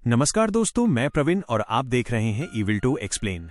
नमस्कार दोस्तों, मैं प्रवीण और आप देख रहे हैं इविल टू एक्सप्लेन।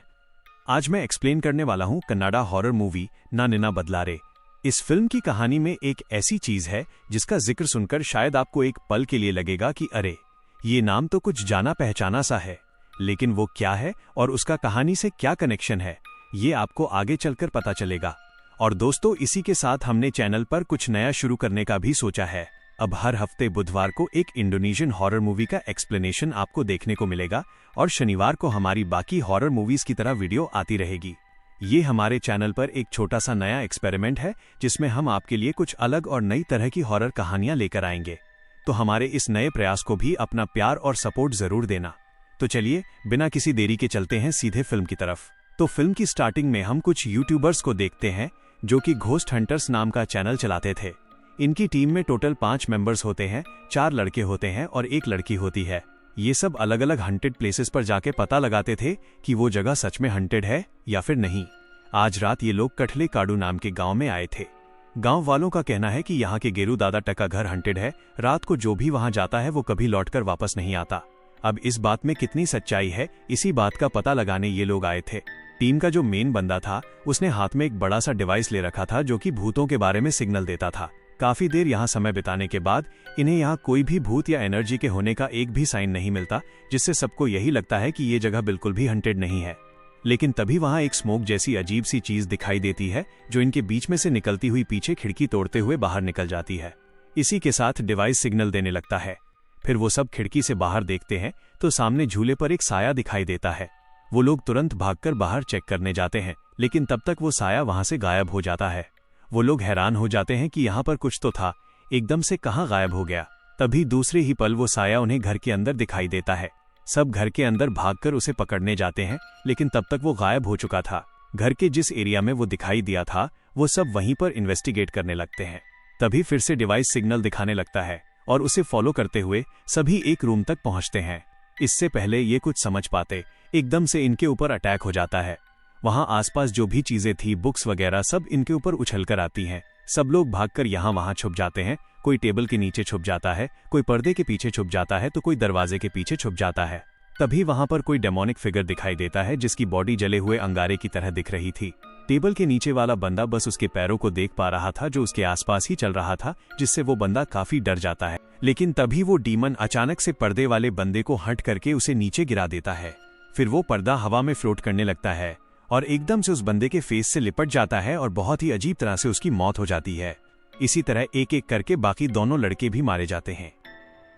आज मैं एक्सप्लेन करने वाला हूं कन्नाडा हॉरर मूवी ना निन्ना बदलारे। इस फिल्म की कहानी में एक ऐसी चीज है जिसका जिक्र सुनकर शायद आपको एक पल के लिए लगेगा कि अरे, ये नाम तो कुछ जाना पहचाना सा है, लेकिन वो क्या है और उसका कहानी से क्या कनेक्शन है, ये आपको आगे चलकर पता चलेगा। और दोस्तों, इसी के साथ हमने चैनल पर कुछ नया शुरू करने का भी सोचा है। अब हर हफ्ते बुधवार को एक इंडोनेशियन हॉरर मूवी का एक्सप्लेनेशन आपको देखने को मिलेगा और शनिवार को हमारी बाकी हॉरर मूवीज की तरह वीडियो आती रहेगी। ये हमारे चैनल पर एक छोटा सा नया एक्सपेरिमेंट है जिसमें हम आपके लिए कुछ अलग और नई तरह की हॉरर कहानियां लेकर आएंगे। तो हमारे इस नए प्रयास को भी अपना प्यार और सपोर्ट जरूर देना। तो चलिए, बिना किसी देरी के चलते हैं सीधे फिल्म की तरफ। तो फिल्म की स्टार्टिंग में हम कुछ यूट्यूबर्स को देखते हैं जो कि घोस्ट हंटर्स नाम का चैनल चलाते थे। इनकी टीम में टोटल 5 मेंबर्स होते हैं, 4 लड़के होते हैं और 1 लड़की होती है। ये सब अलग अलग हंटेड प्लेसेस पर जाके पता लगाते थे कि वो जगह सच में हंटेड है या फिर नहीं। आज रात ये लोग कठले काडू नाम के गांव में आए थे। गांव वालों का कहना है कि यहाँ के गेरू दादा टका घर हंटेड है। रात को जो भी वहां जाता है वो कभी लौटकर वापस नहीं आता। अब इस बात में कितनी सच्चाई है, इसी बात का पता लगाने ये लोग आए थे। टीम का जो मेन बंदा था उसने हाथ में एक बड़ा सा डिवाइस ले रखा था जो कि भूतों के बारे में सिग्नल देता था। काफी देर यहाँ समय बिताने के बाद इन्हें यहाँ कोई भी भूत या एनर्जी के होने का एक भी साइन नहीं मिलता, जिससे सबको यही लगता है कि ये जगह बिल्कुल भी हंटेड नहीं है। लेकिन तभी वहाँ एक स्मोक जैसी अजीब सी चीज दिखाई देती है जो इनके बीच में से निकलती हुई पीछे खिड़की तोड़ते हुए बाहर निकल जाती है। इसी के साथ डिवाइस सिग्नल देने लगता है। फिर वो सब खिड़की से बाहर देखते हैं तो सामने झूले पर एक साया दिखाई देता है। वो लोग तुरंत भागकर बाहर चेक करने जाते हैं, लेकिन तब तक वो साया वहां से गायब हो जाता है। वो लोग हैरान हो जाते हैं कि यहाँ पर कुछ तो था, एकदम से कहाँ गायब हो गया। तभी दूसरे ही पल वो साया उन्हें घर के अंदर दिखाई देता है। सब घर के अंदर भागकर उसे पकड़ने जाते हैं, लेकिन तब तक वो गायब हो चुका था। घर के जिस एरिया में वो दिखाई दिया था वो सब वहीं पर इन्वेस्टिगेट करने लगते हैं। तभी फिर से डिवाइस सिग्नल दिखाने लगता है और उसे फॉलो करते हुए सभी एक रूम तक पहुंचते हैं। इससे पहले ये कुछ समझ पाते, एकदम से इनके ऊपर अटैक हो जाता है। वहां आसपास जो भी चीजें थी, बुक्स वगैरह, सब इनके ऊपर उछलकर आती हैं। सब लोग भागकर यहाँ वहां छुप जाते हैं। कोई टेबल के नीचे छुप जाता है, कोई पर्दे के पीछे छुप जाता है तो कोई दरवाजे के पीछे छुप जाता है। तभी वहां पर कोई डेमोनिक फिगर दिखाई देता है जिसकी बॉडी जले हुए अंगारे की तरह दिख रही थी। टेबल के नीचे वाला बंदा बस उसके पैरों को देख पा रहा था जो उसके आसपास ही चल रहा था, जिससे वो बंदा काफी डर जाता है। लेकिन तभी वो डीमन अचानक से पर्दे वाले बंदे को हट करके उसे नीचे गिरा देता है। फिर वो पर्दा हवा में फ्लोट करने लगता है और एकदम से उस बंदे के फेस से लिपट जाता है और बहुत ही अजीब तरह से उसकी मौत हो जाती है। इसी तरह एक एक करके बाकी दोनों लड़के भी मारे जाते हैं।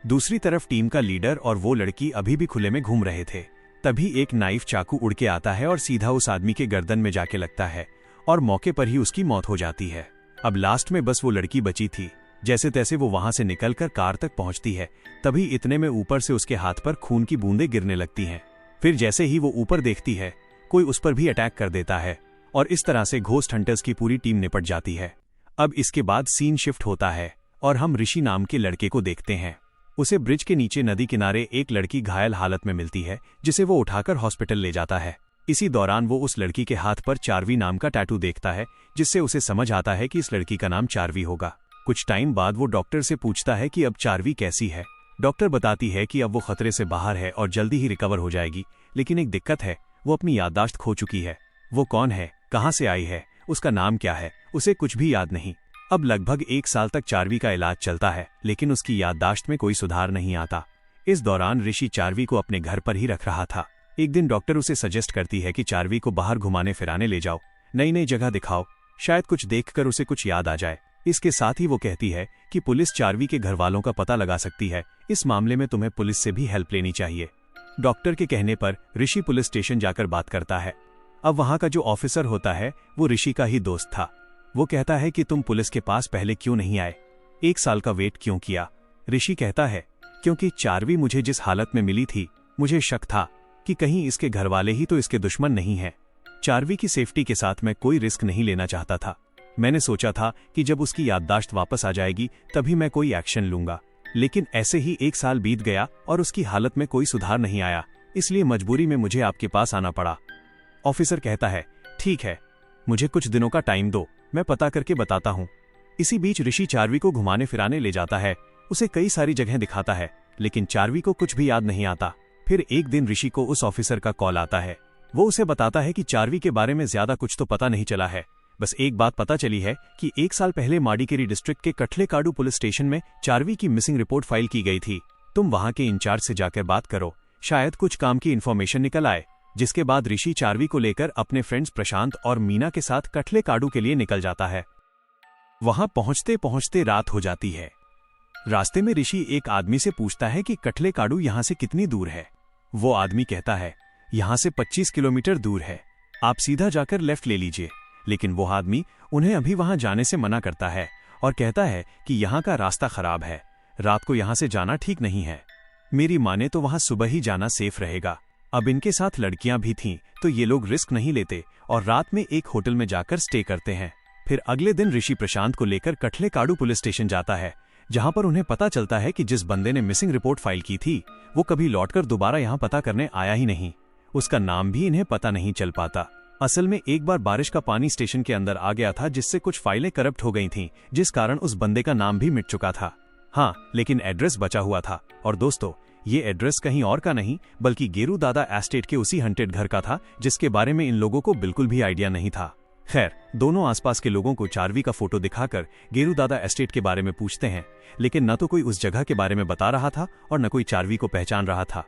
दूसरी तरफ टीम का लीडर और वो लड़की अभी भी खुले में घूम रहे थे। तभी एक नाइफ चाकू उड़ के आता है और सीधा उस आदमी के गर्दन में जाके लगता है और मौके पर ही उसकी मौत हो जाती है। अब लास्ट में बस वो लड़की बची थी। जैसे तैसे वो वहां से निकलकर कार तक पहुंचती है। तभी इतने में ऊपर से उसके हाथ पर खून की बूंदें गिरने लगती हैं। फिर जैसे ही वो ऊपर देखती है, कोई उस पर भी अटैक कर देता है और इस तरह से घोस्ट हंटर्स की पूरी टीम निपट जाती है। अब इसके बाद सीन शिफ्ट होता है और हम ऋषि नाम के लड़के को देखते हैं। उसे ब्रिज के नीचे नदी किनारे एक लड़की घायल हालत में मिलती है, जिसे वो उठाकर हॉस्पिटल ले जाता है। इसी दौरान वो उस लड़की के हाथ पर चार्वी नाम का टैटू देखता है, जिससे उसे समझ आता है कि इस लड़की का नाम चार्वी होगा। कुछ टाइम बाद वो डॉक्टर से पूछता है कि अब चार्वी कैसी है। डॉक्टर बताती है कि अब वो खतरे से बाहर है और जल्दी ही रिकवर हो जाएगी, लेकिन एक दिक्कत है, वो अपनी याददाश्त खो चुकी है। वो कौन है, कहाँ से आई है, उसका नाम क्या है, उसे कुछ भी याद नहीं। अब लगभग 1 साल तक चार्वी का इलाज चलता है, लेकिन उसकी याददाश्त में कोई सुधार नहीं आता। इस दौरान ऋषि चार्वी को अपने घर पर ही रख रहा था। एक दिन डॉक्टर उसे सजेस्ट करती है कि चार्वी को बाहर घुमाने फिराने ले जाओ, नई नई जगह दिखाओ, शायद कुछ देखकर उसे कुछ याद आ जाए। इसके साथ ही वो कहती है कि पुलिस चार्वी के घर वालों का पता लगा सकती है, इस मामले में तुम्हें पुलिस से भी हेल्प लेनी चाहिए। डॉक्टर के कहने पर ऋषि पुलिस स्टेशन जाकर बात करता है। अब वहां का जो ऑफिसर होता है वो ऋषि का ही दोस्त था। वो कहता है कि तुम पुलिस के पास पहले क्यों नहीं आए, 1 साल का वेट क्यों किया। ऋषि कहता है, क्योंकि चार्वी मुझे जिस हालत में मिली थी, मुझे शक था कि कहीं इसके घर वाले ही तो इसके दुश्मन नहीं हैं। चार्वी की सेफ्टी के साथ मैं कोई रिस्क नहीं लेना चाहता था। मैंने सोचा था कि जब उसकी याददाश्त वापस आ जाएगी तभी मैं कोई एक्शन लूंगा, लेकिन ऐसे ही 1 साल बीत गया और उसकी हालत में कोई सुधार नहीं आया, इसलिए मजबूरी में मुझे आपके पास आना पड़ा। ऑफिसर कहता है, ठीक है, मुझे कुछ दिनों का टाइम दो, मैं पता करके बताता हूँ। इसी बीच ऋषि चार्वी को घुमाने फिराने ले जाता है, उसे कई सारी जगह दिखाता है, लेकिन चार्वी को कुछ भी याद नहीं आता। फिर एक दिन ऋषि को उस ऑफिसर का कॉल आता है। वो उसे बताता है कि चार्वी के बारे में ज्यादा कुछ तो पता नहीं चला है, बस एक बात पता चली है कि 1 साल पहले माडिकेरी डिस्ट्रिक्ट के कठलेकाडू पुलिस स्टेशन में चार्वी की मिसिंग रिपोर्ट फाइल की गई थी। तुम वहां के इंचार्ज से जाकर बात करो, शायद कुछ काम की इन्फॉर्मेशन निकल आए। जिसके बाद ऋषि चार्वी को लेकर अपने फ्रेंड्स प्रशांत और मीना के साथ कठलेकाडू के लिए निकल जाता है। वहां पहुंचते पहुंचते रात हो जाती है। रास्ते में ऋषि एक आदमी से पूछता है कि कठलेकाडू यहां से कितनी दूर है। वो आदमी कहता है, यहां से 25 किलोमीटर दूर है, आप सीधा जाकर लेफ्ट ले लीजिए। लेकिन वो आदमी उन्हें अभी वहां जाने से मना करता है और कहता है कि यहाँ का रास्ता खराब है, रात को यहाँ से जाना ठीक नहीं है। मेरी माने तो वहां सुबह ही जाना सेफ रहेगा। अब इनके साथ लड़कियां भी थीं, तो ये लोग रिस्क नहीं लेते और रात में एक होटल में जाकर स्टे करते हैं। फिर अगले दिन ऋषि प्रशांत को लेकर कठलेकाडू पुलिस स्टेशन जाता है, जहां पर उन्हें पता चलता है कि जिस बंदे ने मिसिंग रिपोर्ट फाइल की थी वो कभी लौटकर दोबारा यहाँ पता करने आया ही नहीं। उसका नाम भी इन्हें पता नहीं चल पाता। असल में एक बार बारिश का पानी स्टेशन के अंदर आ गया था, जिससे कुछ फाइलें करप्ट हो गई थीं, जिस कारण उस बंदे का नाम भी मिट चुका था। हाँ, लेकिन एड्रेस बचा हुआ था। और दोस्तों, ये एड्रेस कहीं और का नहीं बल्कि गेरू दादा एस्टेट के उसी हंटेड घर का था, जिसके बारे में इन लोगों को बिल्कुल भी आइडिया नहीं था। खैर, दोनों आसपास के लोगों को चार्वी का फोटो दिखाकर गेरू दादा एस्टेट के बारे में पूछते हैं, लेकिन न तो कोई उस जगह के बारे में बता रहा था और न कोई चार्वी को पहचान रहा था।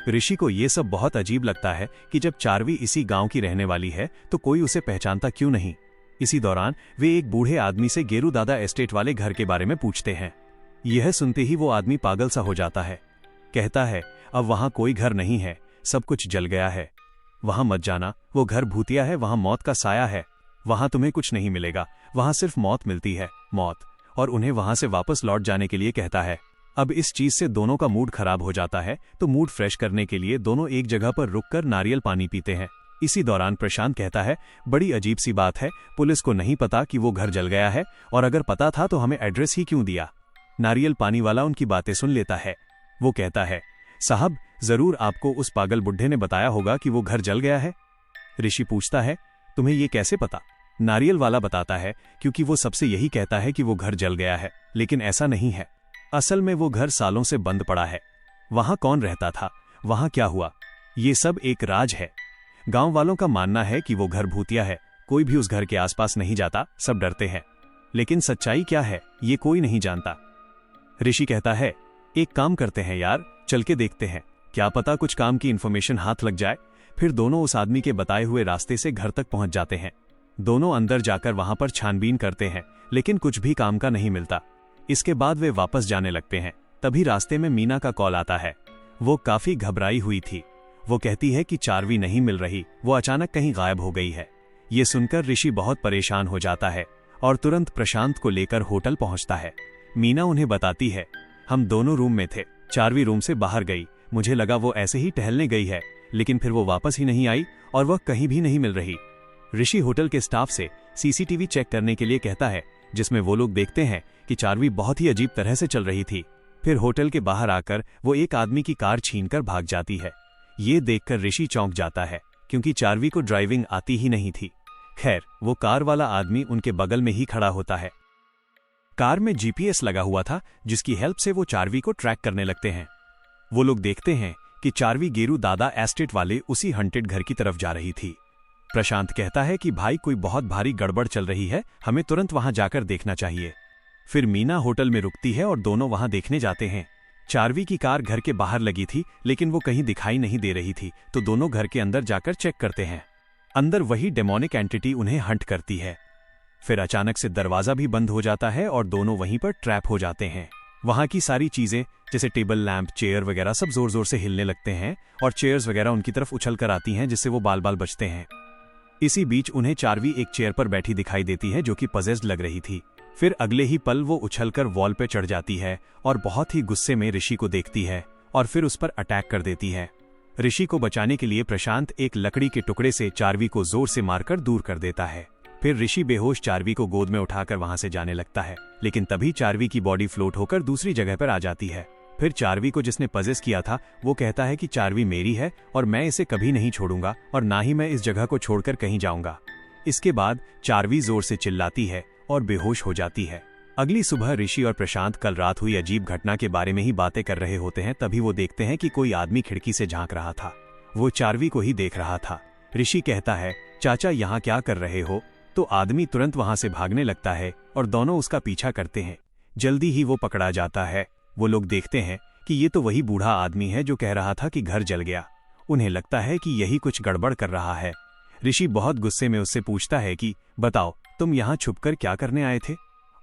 ऋषि को ये सब बहुत अजीब लगता है कि जब चार्वी इसी गांव की रहने वाली है तो कोई उसे पहचानता क्यों नहीं। इसी दौरान वे एक बूढ़े आदमी से गेरू दादा एस्टेट वाले घर के बारे में पूछते हैं। यह सुनते ही वो आदमी पागल सा हो जाता है। कहता है, अब वहां कोई घर नहीं है, सब कुछ जल गया है, वहां मत जाना, वो घर भूतिया है, वहां मौत का साया है, वहां तुम्हें कुछ नहीं मिलेगा, वहां सिर्फ मौत मिलती है, मौत। और उन्हें वहां से वापस लौट जाने के लिए कहता है। अब इस चीज से दोनों का मूड खराब हो जाता है, तो मूड फ्रेश करने के लिए दोनों एक जगह पर रुककर नारियल पानी पीते हैं। इसी दौरान प्रशांत कहता है, बड़ी अजीब सी बात है, पुलिस को नहीं पता कि वो घर जल गया है, और अगर पता था तो हमें एड्रेस ही क्यों दिया। नारियल पानी वाला उनकी बातें सुन लेता है। वो कहता है, साहब, जरूर आपको उस पागल बुढ़े ने बताया होगा कि वो घर जल गया है। ऋषि पूछता है, तुम्हें ये कैसे पता? नारियल वाला बताता है, क्योंकि वो सबसे यही कहता है कि वो घर जल गया है, लेकिन ऐसा नहीं है। असल में वो घर सालों से बंद पड़ा है। वहां कौन रहता था, वहां क्या हुआ, ये सब एक राज है। गांव वालों का मानना है कि वो घर भूतिया है, कोई भी उस घर के आसपास नहीं जाता, सब डरते हैं। लेकिन सच्चाई क्या है, ये कोई नहीं जानता। ऋषि कहता है, एक काम करते हैं यार, चल के देखते हैं, क्या पता कुछ काम की इन्फॉर्मेशन हाथ लग जाए। फिर दोनों उस आदमी के बताए हुए रास्ते से घर तक पहुंच जाते हैं। दोनों अंदर जाकर वहां पर छानबीन करते हैं, लेकिन कुछ भी काम का नहीं मिलता। इसके बाद वे वापस जाने लगते हैं। तभी रास्ते में मीना का कॉल आता है। वो काफी घबराई हुई थी। वो कहती है कि चार्वी नहीं मिल रही, वो अचानक कहीं गायब हो गई है। ये सुनकर ऋषि बहुत परेशान हो जाता है और तुरंत प्रशांत को लेकर होटल पहुंचता है। मीना उन्हें बताती है, हम दोनों रूम में थे, चार्वी रूम से बाहर गई, मुझे लगा वो ऐसे ही टहलने गई है, लेकिन फिर वो वापस ही नहीं आई और वह कहीं भी नहीं मिल रही। ऋषि होटल के स्टाफ से सीसीटीवी चेक करने के लिए कहता है, जिसमें वो लोग देखते हैं कि चार्वी बहुत ही अजीब तरह से चल रही थी। फिर होटल के बाहर आकर वो एक आदमी की कार छीनकर भाग जाती है। ये देखकर ऋषि चौंक जाता है, क्योंकि चार्वी को ड्राइविंग आती ही नहीं थी। खैर, वो कार वाला आदमी उनके बगल में ही खड़ा होता है। कार में जीपीएस लगा हुआ था, जिसकी हेल्प से वो चार्वी को ट्रैक करने लगते हैं। वो लोग देखते हैं कि चार्वी गेरू दादा एस्टेट वाले उसी हंटेड घर की तरफ जा रही थी। प्रशांत कहता है कि भाई, कोई बहुत भारी गड़बड़ चल रही है, हमें तुरंत वहां जाकर देखना चाहिए। फिर मीना होटल में रुकती है और दोनों वहां देखने जाते हैं। चार्वी की कार घर के बाहर लगी थी, लेकिन वो कहीं दिखाई नहीं दे रही थी, तो दोनों घर के अंदर जाकर चेक करते हैं। अंदर वही डेमोनिक एंटिटी उन्हें हंट करती है। फिर अचानक से दरवाजा भी बंद हो जाता है और दोनों वहीं पर ट्रैप हो जाते हैं। वहां की सारी चीजें जैसे टेबल लैंप, चेयर वगैरह सब जोर जोर से हिलने लगते हैं और चेयर्स वगैरह उनकी तरफ उछल कर आती हैं, जिससे वो बाल बाल बचते हैं। इसी बीच उन्हें चार्वी एक चेयर पर बैठी दिखाई देती है, जो कि पजेस्ड लग रही थी। फिर अगले ही पल वो उछलकर वॉल पे चढ़ जाती है और बहुत ही गुस्से में ऋषि को देखती है और फिर उस पर अटैक कर देती है। ऋषि को बचाने के लिए प्रशांत एक लकड़ी के टुकड़े से चार्वी को जोर से मारकर दूर कर देता है। फिर ऋषि बेहोश चार्वी को गोद में उठाकर वहां से जाने लगता है, लेकिन तभी चार्वी की बॉडी फ्लोट होकर दूसरी जगह पर आ जाती है। फिर चार्वी को जिसने पजेस किया था वो कहता है कि चार्वी मेरी है और मैं इसे कभी नहीं छोड़ूंगा और ना ही मैं इस जगह को छोड़कर कहीं जाऊंगा। इसके बाद चार्वी जोर से चिल्लाती है और बेहोश हो जाती है। अगली सुबह ऋषि और प्रशांत कल रात हुई अजीब घटना के बारे में ही बातें कर रहे होते हैं। तभी वो देखते हैं कि कोई आदमी खिड़की से झांक रहा था। वो चार्वी को ही देख रहा था। ऋषि कहता है, चाचा यहाँ क्या कर रहे हो? तो आदमी तुरंत वहां से भागने लगता है और दोनों उसका पीछा करते हैं। जल्दी ही वो पकड़ा जाता है। वो लोग देखते हैं कि ये तो वही बूढ़ा आदमी है जो कह रहा था कि घर जल गया। उन्हें लगता है कि यही कुछ गड़बड़ कर रहा है। ऋषि बहुत गुस्से में उससे पूछता है कि बताओ, तुम यहाँ छुपकर क्या करने आए थे?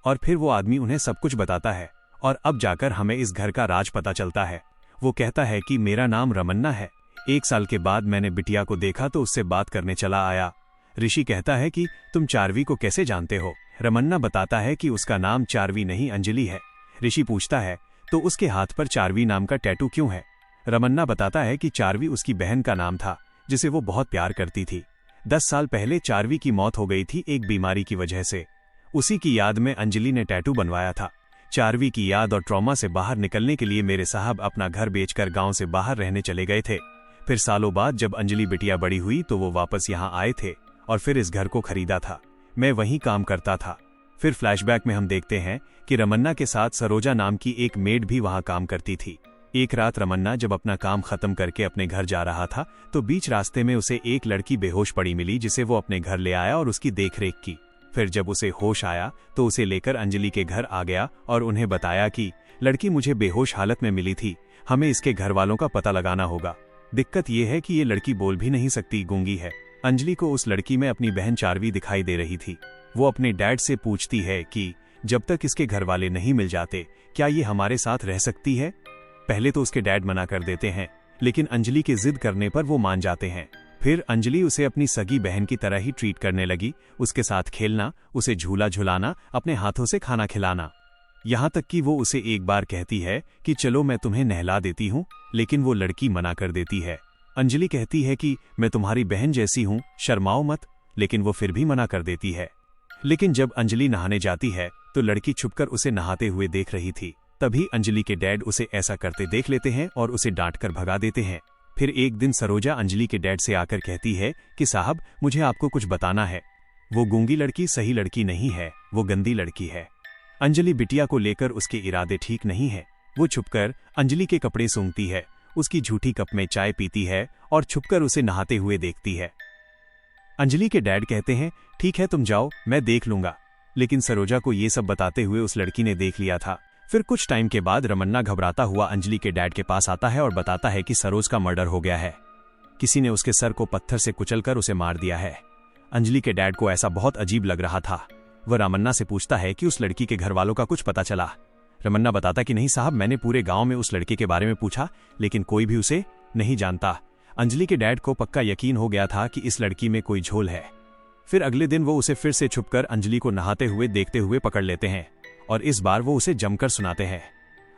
और फिर वो आदमी उन्हें सब कुछ बताता है और अब जाकर हमें इस घर का राज पता चलता है। वो कहता है कि मेरा नाम रमन्ना है। 1 साल के बाद मैंने बिटिया को देखा तो उससे बात करने चला आया। ऋषि कहता है कि तुम चार्वी को कैसे जानते हो? रमन्ना बताता है कि उसका नाम चार्वी नहीं अंजलि है। ऋषि पूछता है, तो उसके हाथ पर चार्वी नाम का टैटू क्यों है? रमन्ना बताता है कि चार्वी उसकी बहन का नाम था जिसे वो बहुत प्यार करती थी। 10 साल पहले चार्वी की मौत हो गई थी एक बीमारी की वजह से। उसी की याद में अंजलि ने टैटू बनवाया था। चार्वी की याद और ट्रॉमा से बाहर निकलने के लिए मेरे साहब अपना घर बेचकर गांव से बाहर रहने चले गए थे। फिर सालों बाद जब अंजलि बिटिया बड़ी हुई तो वो वापस यहाँ आए थे और फिर इस घर को खरीदा था। मैं वहीं काम करता था। फिर फ्लैशबैक में हम देखते हैं कि रमन्ना के साथ सरोजा नाम की एक मेड भी वहां काम करती थी। एक रात रमन्ना जब अपना काम खत्म करके अपने घर जा रहा था तो बीच रास्ते में उसे एक लड़की बेहोश पड़ी मिली जिसे वो अपने घर ले आया और उसकी देखरेख की। फिर जब उसे होश आया तो उसे लेकर अंजलि के घर आ गया और उन्हें बताया कि लड़की मुझे बेहोश हालत में मिली थी, हमें इसके घर वालों का पता लगाना होगा। दिक्कत ये है कि ये लड़की बोल भी नहीं सकती, गूंगी है। अंजलि को उस लड़की में अपनी बहन चार्वी दिखाई दे रही थी। वो अपने डैड से पूछती है कि जब तक इसके घर वाले नहीं मिल जाते क्या ये हमारे साथ रह सकती है? पहले तो उसके डैड मना कर देते हैं, लेकिन अंजलि के जिद करने पर वो मान जाते हैं। फिर अंजलि उसे अपनी सगी बहन की तरह ही ट्रीट करने लगी, उसके साथ खेलना, उसे झूला झुलाना, अपने हाथों से खाना खिलाना। यहाँ तक कि वो उसे एक बार कहती है कि चलो मैं तुम्हें नहला देती हूँ, लेकिन वो लड़की मना कर देती है। अंजलि कहती है कि मैं तुम्हारी बहन जैसी हूँ, शर्माओ मत, लेकिन वो फिर भी मना कर देती है। लेकिन जब अंजलि नहाने जाती है तो लड़की छुपकर उसे नहाते हुए देख रही थी। तभी अंजलि के डैड उसे ऐसा करते देख लेते हैं और उसे डांट कर भगा देते हैं। फिर एक दिन सरोजा अंजलि के डैड से आकर कहती है कि साहब मुझे आपको कुछ बताना है। वो गूंगी लड़की सही लड़की नहीं है, वो गंदी लड़की है। अंजलि बिटिया को लेकर उसके इरादे ठीक नहीं है। वो छुपकर अंजलि के कपड़े सूंघती है, उसकी झूठी कप में चाय पीती है और छुपकर उसे नहाते हुए देखती है। अंजलि के डैड कहते हैं ठीक है तुम जाओ, मैं देख लूंगा। लेकिन सरोजा को ये सब बताते हुए उस लड़की ने देख लिया था। फिर कुछ टाइम के बाद रमन्ना घबराता हुआ अंजलि के डैड के पास आता है और बताता है कि सरोज का मर्डर हो गया है। किसी ने उसके सर को पत्थर से कुचलकर उसे मार दिया है। अंजलि के डैड को ऐसा बहुत अजीब लग रहा था। वह रमन्ना से पूछता है कि उस लड़की के घर वालों का कुछ पता चला। रमन्ना बताता कि नहीं साहब, मैंने पूरे गांव में उस लड़के के बारे में पूछा, लेकिन कोई भी उसे नहीं जानता। अंजलि के डैड को पक्का यकीन हो गया था कि इस लड़की में कोई झोल है। फिर अगले दिन वो उसे फिर से छुपकर अंजलि को नहाते हुए देखते हुए पकड़ लेते हैं और इस बार वो उसे जमकर सुनाते हैं।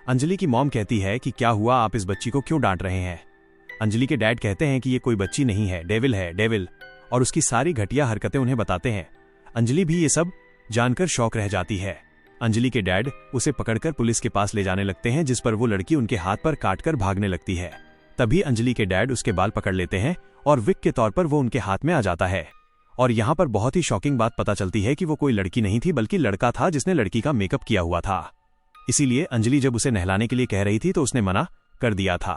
अंजलि की मॉम कहती है कि क्या हुआ, आप इस बच्ची को क्यों डांट रहे हैं? अंजलि के डैड कहते हैं कि ये कोई बच्ची नहीं है, डेविल है, डेविल, और उसकी सारी घटिया हरकतें उन्हें बताते हैं। अंजलि भी ये सब जानकर शौक रह जाती है। अंजलि के डैड उसे पकड़कर पुलिस के पास ले जाने लगते हैं, जिस पर वो लड़की उनके हाथ पर काटकर भागने लगती है। तभी अंजलि के डैड उसके बाल पकड़ लेते हैं और विक के तौर पर वो उनके हाथ में आ जाता है। और यहाँ पर बहुत ही शॉकिंग बात पता चलती है कि वो कोई लड़की नहीं थी बल्कि लड़का था जिसने लड़की का मेकअप किया हुआ था। इसीलिए अंजलि जब उसे नहलाने के लिए कह रही थी तो उसने मना कर दिया था।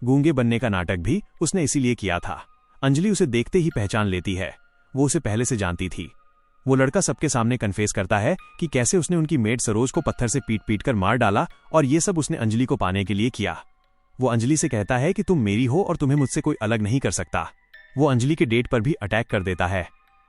गूंगे बनने का नाटक भी उसने इसीलिए किया था। अंजलि उसे देखते ही पहचान लेती है, वो उसे पहले से जानती थी। वो लड़का सबके सामने कन्फेस करता है कि कैसे उसने उनकी मेड सरोज को पत्थर से पीट पीट कर मार डाला और ये सब उसने अंजलि को पाने के लिए किया। वो अंजलि से कहता है कि तुम मेरी हो और तुम्हें मुझसे कोई अलग नहीं कर सकता। वो अंजलि के डेट पर भी अटैक कर देता है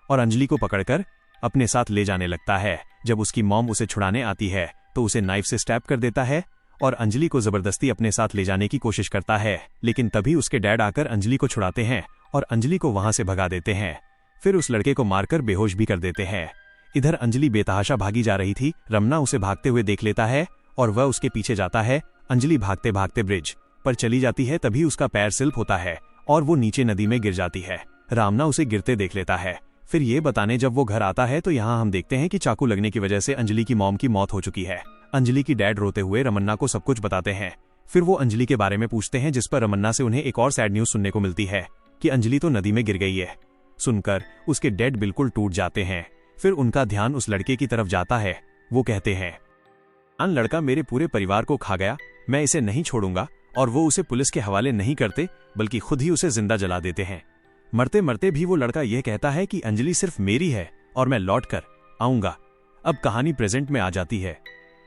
और अंजलि को पकड़कर अपने साथ ले जाने लगता है। जब उसकी मॉम उसे छुड़ाने आती है तो उसे नाइफ से स्टैब कर देता है और अंजलि को जबरदस्ती अपने साथ ले जाने की कोशिश करता है। लेकिन तभी उसके डैड आकर अंजलि को छुड़ाते हैं और अंजलि को वहां से भगा देते हैं। फिर उस लड़के को मारकर बेहोश भी कर देते हैं। इधर अंजलि बेतहाशा भागी जा रही थी। रमना उसे भागते हुए देख लेता है और वह उसके पीछे जाता है। अंजलि भागते भागते ब्रिज पर चली जाती है, तभी उसका पैर स्लिप होता है और वो नीचे नदी में गिर जाती है। रामना उसे गिरते देख लेता है। फिर ये बताने जब वो घर आता है तो यहाँ हम देखते हैं कि चाकू लगने की वजह से अंजलि की मॉम की मौत हो चुकी है। अंजलि की डैड रोते हुए रमन्ना को सब कुछ बताते हैं। फिर वो अंजलि के बारे में पूछते हैं, जिस पर रमन्ना से उन्हें एक और सैड न्यूज सुनने को मिलती है कि अंजलि तो नदी में गिर गई है। सुनकर उसके डैड बिल्कुल टूट जाते हैं। फिर उनका ध्यान उस लड़के की तरफ जाता है। वो कहते हैं, लड़का मेरे पूरे परिवार को खा गया, मैं इसे नहीं छोड़ूंगा। और वो उसे पुलिस के हवाले नहीं करते बल्कि खुद ही उसे जिंदा जला देते हैं। मरते मरते भी वो लड़का यह कहता है कि अंजलि सिर्फ मेरी है और मैं लौट कर आऊंगा। अब कहानी प्रेजेंट में आ जाती है।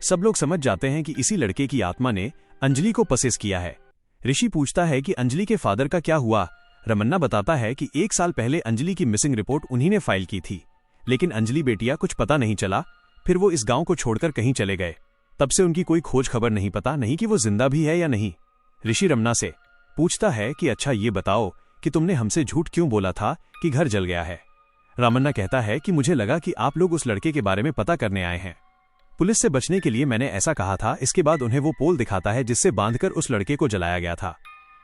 सब लोग समझ जाते हैं कि इसी लड़के की आत्मा ने अंजलि को पसेस किया है। ऋषि पूछता है कि अंजलि के फादर का क्या हुआ। रमन्ना बताता है कि 1 साल पहले अंजलि की मिसिंग रिपोर्ट उन्हीं ने फाइल की थी, लेकिन अंजलि बेटिया कुछ पता नहीं चला। फिर वो इस गांव को छोड़कर कहीं चले गए। तब से उनकी कोई खोज खबर नहीं, पता नहीं कि वो जिंदा भी है या नहीं। ऋषि रमन्ना से पूछता है कि अच्छा ये बताओ कि तुमने हमसे झूठ क्यों बोला था कि घर जल गया है। रमन्ना कहता है कि मुझे लगा कि आप लोग उस लड़के के बारे में पता करने आए हैं। पुलिस से बचने के लिए मैंने ऐसा कहा था। इसके बाद उन्हें वो पोल दिखाता है जिससे बांधकर उस लड़के को जलाया गया था।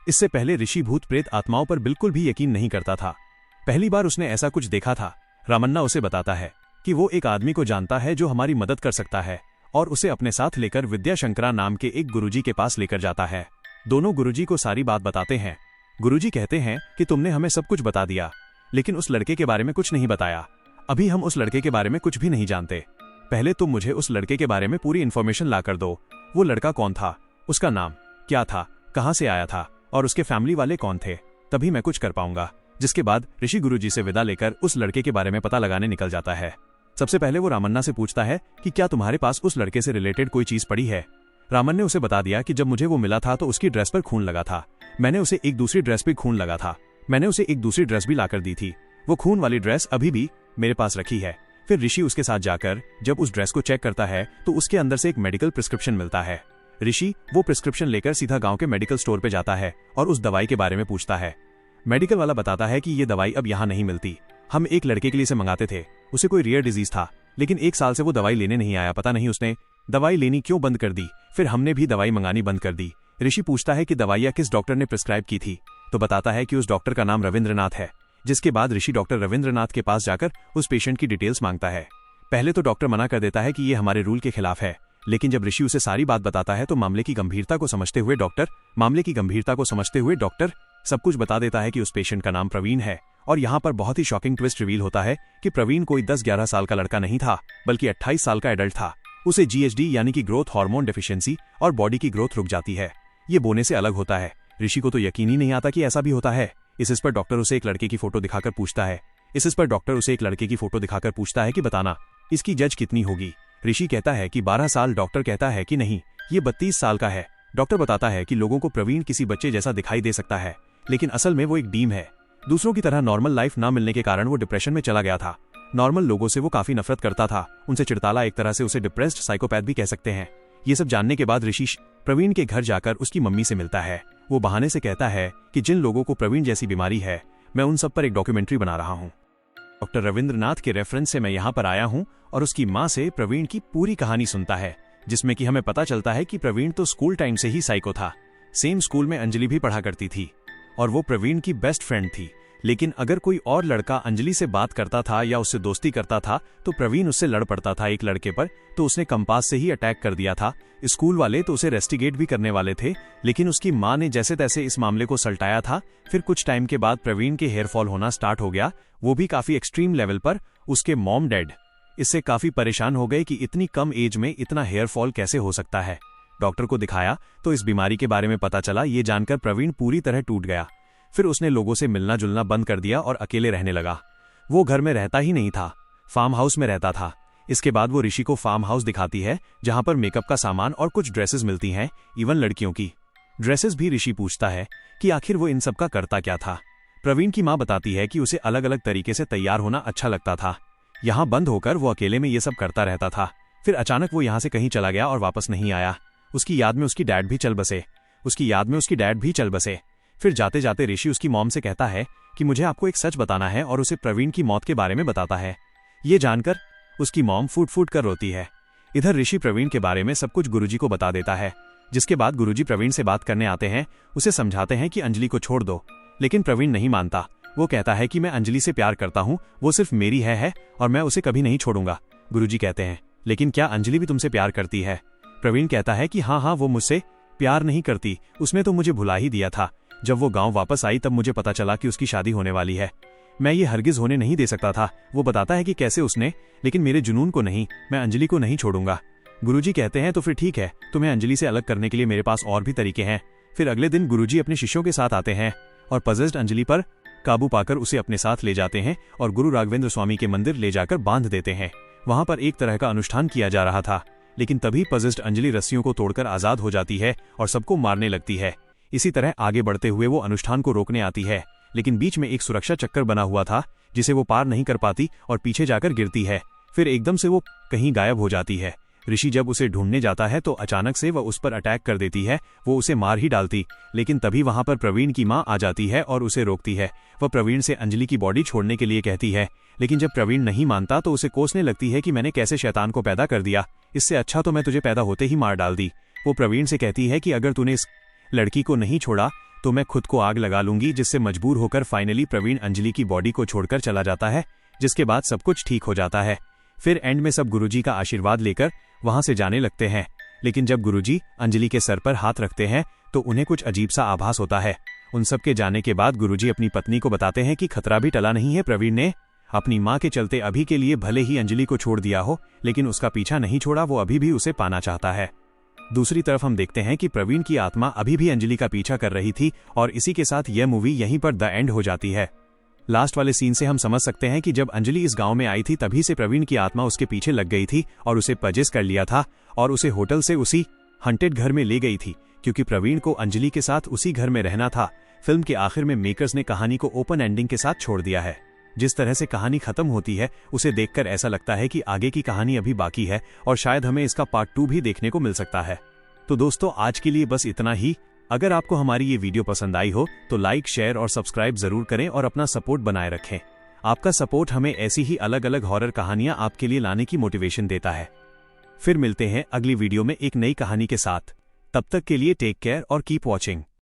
इससे पहले ऋषि भूत प्रेत आत्माओं पर बिल्कुल भी यकीन नहीं करता था। पहली बार उसने ऐसा कुछ देखा था। रमन्ना उसे बताता है कि वो एक आदमी को जानता है जो हमारी मदद कर सकता है, और उसे अपने साथ लेकर विद्याशंकरा नाम के एक गुरुजी के पास लेकर जाता है। दोनों गुरुजी को सारी बात बताते हैं। गुरुजी कहते हैं कि तुमने हमें सब कुछ बता दिया, लेकिन उस लड़के के बारे में कुछ नहीं बताया। अभी हम उस लड़के के बारे में कुछ भी नहीं जानते। पहले तुम मुझे उस लड़के के बारे में पूरी इन्फॉर्मेशन ला कर दो। वो लड़का कौन था, उसका नाम क्या था, कहाँ से आया था और उसके फैमिली वाले कौन थे, तभी मैं कुछ कर पाऊंगा। जिसके बाद ऋषि गुरुजी से विदा लेकर उस लड़के के बारे में पता लगाने निकल जाता है। सबसे पहले वो रामन्ना से पूछता है कि क्या तुम्हारे पास उस लड़के से रिलेटेड कोई चीज पड़ी है। रामन ने उसे बता दिया कि जब मुझे वो मिला था तो उसकी ड्रेस पर खून लगा था। मैंने उसे एक दूसरी ड्रेस पर खून लगा था। मैंने उसे एक दूसरी ड्रेस भी लाकर दी थी। वो खून वाली ड्रेस अभी भी मेरे पास रखी है। फिर ऋषि उसके साथ जाकर जब उस ड्रेस को चेक करता है तो उसके अंदर से एक मेडिकल प्रिस्क्रिप्शन मिलता है। ऋषि वो प्रिस्क्रिप्शन लेकर सीधा गांव के मेडिकल स्टोर पे जाता है और उस दवाई के बारे में पूछता है। मेडिकल वाला बताता है कि ये दवाई अब यहाँ नहीं मिलती। हम एक लड़के के लिए इसे मंगाते थे, उसे कोई रियर डिजीज था, लेकिन 1 साल से वो दवाई लेने नहीं आया। पता नहीं उसने दवाई लेनी क्यों बंद कर दी। फिर हमने भी दवाई मंगानी बंद कर दी। ऋषि पूछता है कि दवाइयाँ किस डॉक्टर ने प्रिस्क्राइब की थी, तो बताता है कि उस डॉक्टर का नाम रविंद्रनाथ है। जिसके बाद ऋषि डॉक्टर रविंद्रनाथ के पास जाकर उस पेशेंट की डिटेल्स मांगता है। पहले तो डॉक्टर मना कर देता है कि ये हमारे रूल के खिलाफ है, लेकिन जब ऋषि उसे सारी बात बताता है तो मामले की गंभीरता को समझते हुए डॉक्टर सब कुछ बता देता है कि उस पेशेंट का नाम प्रवीण है। और यहाँ पर बहुत ही शॉकिंग ट्विस्ट रिवील होता है कि प्रवीण कोई 10-11 साल का लड़का नहीं था, बल्कि 28 साल का एडल्ट था। उसे GHD यानी कि ग्रोथ हार्मोन डेफिशिएंसी और बॉडी की ग्रोथ रुक जाती है। ये बोने से अलग होता है। ऋषि को तो यकीन ही नहीं आता कि ऐसा भी होता है। इस पर डॉक्टर उसे एक लड़के की फोटो दिखाकर पूछता है कि बताना इसकी जज कितनी होगी। ऋषि कहता है कि 12 साल। डॉक्टर कहता है कि नहीं, ये 32 साल का है। डॉक्टर बताता है कि लोगों को प्रवीण किसी बच्चे जैसा दिखाई दे सकता है, लेकिन असल में वो एक डीम है। दूसरों की तरह नॉर्मल लाइफ ना मिलने के कारण वो डिप्रेशन में चला गया था। नॉर्मल लोगों से वो काफी नफरत करता था, उनसे चिढ़ताला, एक तरह से उसे डिप्रेस्ड साइकोपैथ भी कह सकते हैं। ये सब जानने के बाद ऋषि प्रवीण के घर जाकर उसकी मम्मी से मिलता है। वो बहाने से कहता है कि जिन लोगों को प्रवीण जैसी बीमारी है, मैं उन सब पर एक डॉक्यूमेंट्री बना रहा हूँ। डॉक्टर रविंद्रनाथ के रेफरेंस से मैं यहाँ पर आया हूँ और उसकी माँ से प्रवीण की पूरी कहानी सुनता है, जिसमें कि हमें पता चलता है कि प्रवीण तो स्कूल टाइम से ही साइको था। सेम स्कूल में अंजलि भी पढ़ा करती थी और वो प्रवीण की बेस्ट फ्रेंड थी। लेकिन अगर कोई और लड़का अंजलि से बात करता था या उससे दोस्ती करता था तो प्रवीण उससे लड़ पड़ता था एक लड़के पर, तो उसने कंपास से ही अटैक कर दिया था। स्कूल वाले तो उसे रेस्टिगेट भी करने वाले थे, लेकिन उसकी माँ ने जैसे तैसे इस मामले को सलटाया था। फिर कुछ टाइम के बाद प्रवीण के हेयर फॉल होना स्टार्ट हो गया, वो भी काफी एक्सट्रीम लेवल पर। उसके मॉम डैड इससे काफी परेशान हो गए कि इतनी कम एज में इतना हेयर फॉल कैसे हो सकता है। डॉक्टर को दिखाया तो इस बीमारी के बारे में पता चला। ये जानकर प्रवीण पूरी तरह टूट गया। फिर उसने लोगों से मिलना जुलना बंद कर दिया और अकेले रहने लगा। वो घर में रहता ही नहीं था, फार्म हाउस में रहता था। इसके बाद वो ऋषि को फार्म हाउस दिखाती है जहां पर मेकअप का सामान और कुछ ड्रेसेस मिलती हैं, इवन लड़कियों की ड्रेसेस भी। ऋषि पूछता है कि आखिर वो इन सब का करता क्या था। प्रवीण की माँ बताती है कि उसे अलग अलग तरीके से तैयार होना अच्छा लगता था। यहाँ बंद होकर वो अकेले में ये सब करता रहता था। फिर अचानक वो यहाँ से कहीं चला गया और वापस नहीं आया। उसकी याद में उसकी डैड भी चल बसे। फिर जाते जाते ऋषि उसकी मॉम से कहता है कि मुझे आपको एक सच बताना है, और उसे प्रवीण की मौत के बारे में बताता है। ये जानकर उसकी मॉम फूट फूट कर रोती है। इधर ऋषि प्रवीण के बारे में सब कुछ गुरुजी को बता देता है, जिसके बाद गुरुजी प्रवीण से बात करने आते हैं। उसे समझाते हैं कि अंजलि को छोड़ दो, लेकिन प्रवीण नहीं मानता। वो कहता है कि मैं अंजलि से प्यार करता हूँ, वो सिर्फ मेरी है और मैं उसे कभी नहीं छोड़ूंगा। गुरुजी कहते हैं लेकिन क्या अंजलि भी तुमसे प्यार करती है। प्रवीण कहता है कि हाँ, वो मुझसे प्यार नहीं करती, उसने तो मुझे भुला ही दिया था। जब वो गांव वापस आई तब मुझे पता चला कि उसकी शादी होने वाली है। मैं ये हरगिज होने नहीं दे सकता था। वो बताता है कि कैसे उसने, लेकिन मेरे जुनून को नहीं, मैं अंजलि को नहीं छोड़ूंगा। गुरुजी कहते हैं तो फिर ठीक है, तुम्हें अंजलि से अलग करने के लिए मेरे पास और भी तरीके हैं। फिर अगले दिन गुरुजी अपने शिष्यों के साथ आते हैं और पजेस्ड अंजलि पर काबू पाकर उसे अपने साथ ले जाते हैं और गुरु राघवेंद्र स्वामी के मंदिर ले जाकर बांध देते हैं। वहां पर एक तरह का अनुष्ठान किया जा रहा था, लेकिन तभी पजेस्ड अंजलि रस्सियों को तोड़कर आजाद हो जाती है और सबको मारने लगती है। इसी तरह आगे बढ़ते हुए वो अनुष्ठान को रोकने आती है, लेकिन बीच में एक सुरक्षा चक्कर बना हुआ था जिसे वो पार नहीं कर पाती और पीछे जाकर गिरती है। फिर एकदम से वो कहीं गायब हो जाती है। ऋषि जब उसे ढूंढने जाता है तो अचानक से वह उस पर अटैक कर देती है। वो उसे मार ही डालती, लेकिन तभी वहां पर प्रवीण की मां आ जाती है और उसे रोकती है। वह प्रवीण से अंजलि की बॉडी छोड़ने के लिए कहती है, लेकिन जब प्रवीण नहीं मानता तो उसे कोसने लगती है कि मैंने कैसे शैतान को पैदा कर दिया, इससे अच्छा तो मैं तुझे पैदा होते ही मार डाल दी। वो प्रवीण से कहती है कि अगर तूने इस लड़की को नहीं छोड़ा तो मैं खुद को आग लगा लूंगी, जिससे मजबूर होकर फाइनली प्रवीण अंजलि की बॉडी को छोड़कर चला जाता है, जिसके बाद सब कुछ ठीक हो जाता है। फिर एंड में सब गुरुजी का आशीर्वाद लेकर वहां से जाने लगते हैं, लेकिन जब गुरुजी अंजलि के सर पर हाथ रखते हैं तो उन्हें कुछ अजीब सा आभास होता है। उन सब के जाने के बाद गुरुजी अपनी पत्नी को बताते हैं कि खतरा भी टला नहीं है। प्रवीण ने अपनी मां के चलते अभी के लिए भले ही अंजलि को छोड़ दिया हो, लेकिन उसका पीछा नहीं छोड़ा, वो अभी भी उसे पाना चाहता है। दूसरी तरफ हम देखते हैं कि प्रवीण की आत्मा अभी भी अंजलि का पीछा कर रही थी और इसी के साथ यह मूवी यहीं पर द एंड हो जाती है। लास्ट वाले सीन से हम समझ सकते हैं कि जब अंजलि इस गांव में आई थी तभी से प्रवीण की आत्मा उसके पीछे लग गई थी और उसे पजेस कर लिया था और उसे होटल से उसी हंटेड घर में ले गई थी, क्योंकि प्रवीण को अंजलि के साथ उसी घर में रहना था। फिल्म के आखिर में मेकर्स ने कहानी को ओपन एंडिंग के साथ छोड़ दिया है। जिस तरह से कहानी खत्म होती है उसे देखकर ऐसा लगता है कि आगे की कहानी अभी बाकी है और शायद हमें इसका पार्ट 2 भी देखने को मिल सकता है। तो दोस्तों, आज के लिए बस इतना ही। अगर आपको हमारी ये वीडियो पसंद आई हो तो लाइक, शेयर और सब्सक्राइब जरूर करें और अपना सपोर्ट बनाए रखें। आपका सपोर्ट हमें ऐसी ही अलग अलग हॉरर कहानियां आपके लिए लाने की मोटिवेशन देता है। फिर मिलते हैं अगली वीडियो में एक नई कहानी के साथ। तब तक के लिए टेक केयर और कीप वॉचिंग।